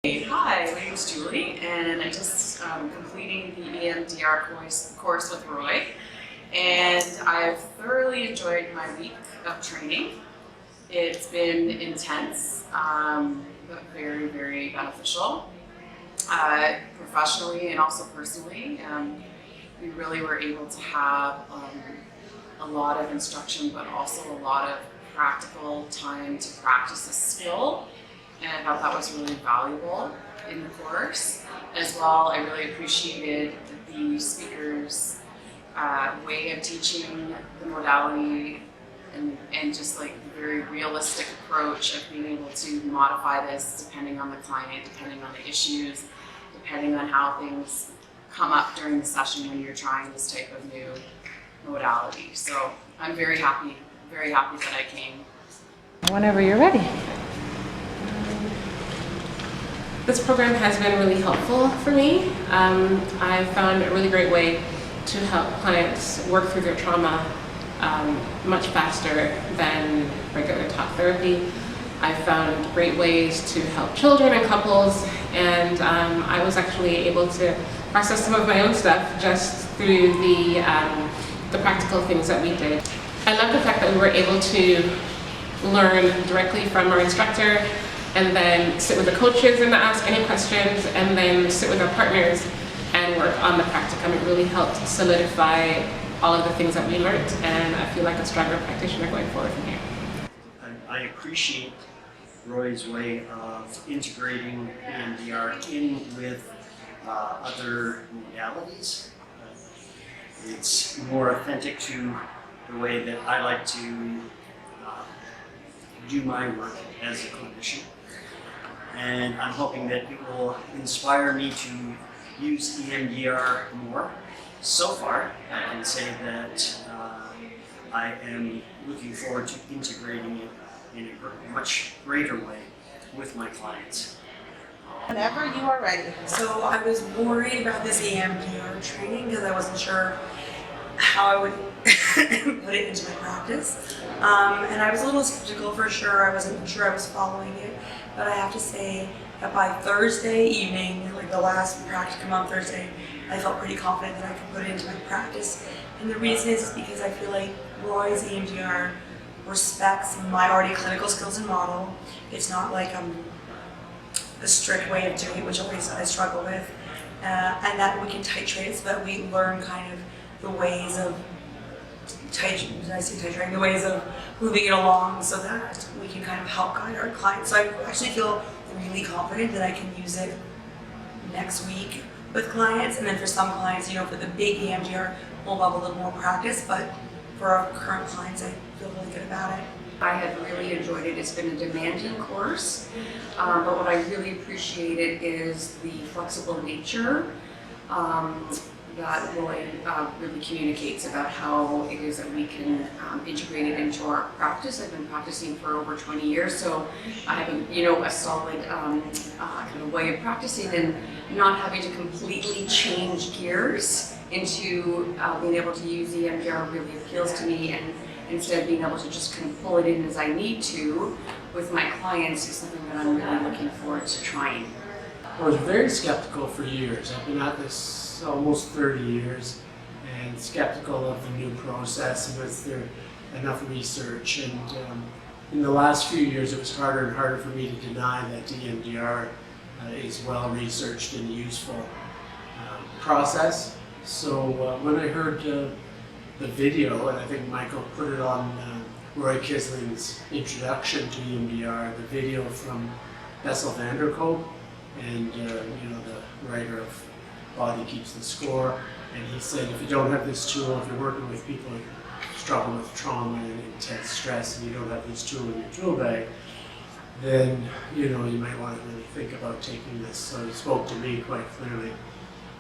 Hi, my name is Julie, and I just completing the EMDR course with Roy, and I've thoroughly enjoyed my week of training. It's been intense, but very, very beneficial, professionally and also personally. We really were able to have a lot of instruction, but also a lot of practical time to practice a skill. And I thought that was really valuable in the course. As well, I really appreciated the speaker's way of teaching the modality and just like the very realistic approach of being able to modify this depending on the client, depending on the issues, depending on how things come up during the session when you're trying this type of new modality. So I'm very happy that I came. Whenever you're ready. This program has been really helpful for me. I found a really great way to help clients work through their trauma much faster than regular talk therapy. I found great ways to help children and couples, and I was actually able to process some of my own stuff just through the practical things that we did. I love the fact that we were able to learn directly from our instructor, and then sit with the coaches and ask any questions, and then sit with our partners and work on the practicum. It really helped solidify all of the things that we learned, and I feel like a stronger practitioner going forward from here. I appreciate Roy's way of integrating EMDR in with other modalities. It's more authentic to the way that I like to do my work as a clinician. And I'm hoping that it will inspire me to use EMDR more. So far, I can say that I am looking forward to integrating it in a much greater way with my clients. Whenever you are ready. So I was worried about this EMDR training because I wasn't sure how I would put it into my practice. And I was a little skeptical for sure. I wasn't sure I was following it. But I have to say that by Thursday evening, like the last practicum on Thursday, I felt pretty confident that I could put it into my practice. And the reason is because I feel like Roy's EMDR respects my already clinical skills and model. It's not like a strict way of doing it, which always I struggle with. And that we can titrate it so that we learn kind of the ways of the ways of moving it along so that we can kind of help guide our clients. So I actually feel really confident that I can use it next week with clients, and then for some clients, for the big EMDR, we'll have a little more practice, but for our current clients, I feel really good about it. I have really enjoyed it. It's been a demanding course, but what I really appreciated is the flexible nature that Roy really communicates about how it is that we can integrate it into our practice. I've been practicing for over 20 years, so I have a solid kind of way of practicing and not having to completely change gears into being able to use EMDR really appeals to me, and instead being able to just kind of pull it in as I need to with my clients is something that I'm really looking forward to trying. I was very skeptical for years. I've been at this almost 30 years and skeptical of the new process and was there enough research, and in the last few years it was harder and harder for me to deny that EMDR is well researched and useful process. So when I heard the video, and I think Michael put it on Roy Kiessling's introduction to EMDR, the video from Bessel van der Kolk, and the writer of Body Keeps the Score, and he said if you don't have this tool, if you're working with people who struggle with trauma and intense stress, and you don't have this tool in your tool bag, then you might want to really think about taking this. So he spoke to me quite clearly.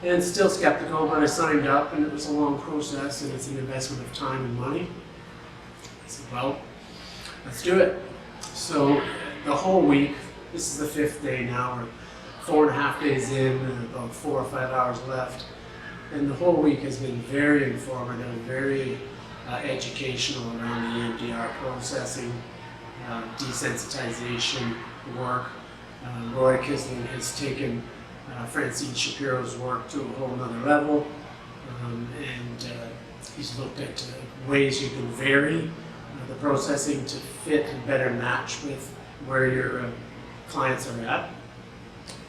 And still skeptical, but I signed up, and it was a long process, and it's an investment of time and money. I said, well, let's do it. So the whole week, this is the 5th day now, we're 4.5 days in, and about 4 or 5 hours left. And the whole week has been very informative, very educational around the EMDR processing, desensitization work, Roy Kiessling has taken Francine Shapiro's work to a whole nother level, and he's looked at ways you can vary the processing to fit and better match with where your clients are at.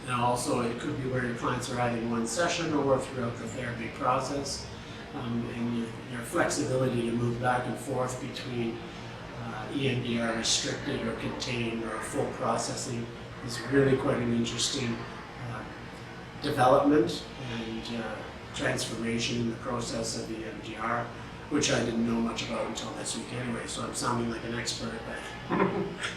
And also it could be where your clients are at in one session or throughout the therapy process. And your flexibility to move back and forth between EMDR restricted or contained or full processing is really quite an interesting development and transformation in the process of EMDR, which I didn't know much about until this week anyway, so I'm sounding like an expert.